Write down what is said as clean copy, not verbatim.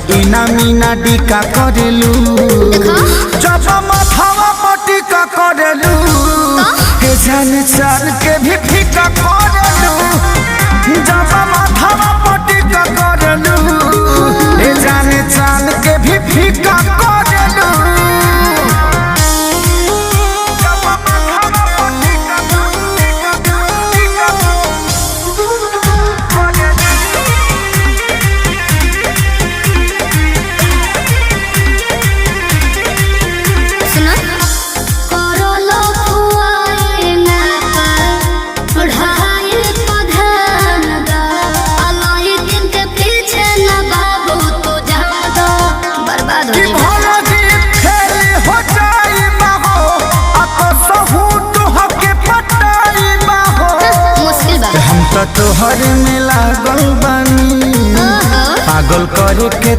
इना मीना डिका करेलू जब माथावा पटिका करेलू के जान चाल के भी फीका करेलू जब माथावा पटिका करेलू के जान चाल के भी फीका करेलू तोहर में लागल बानी पागल करे के।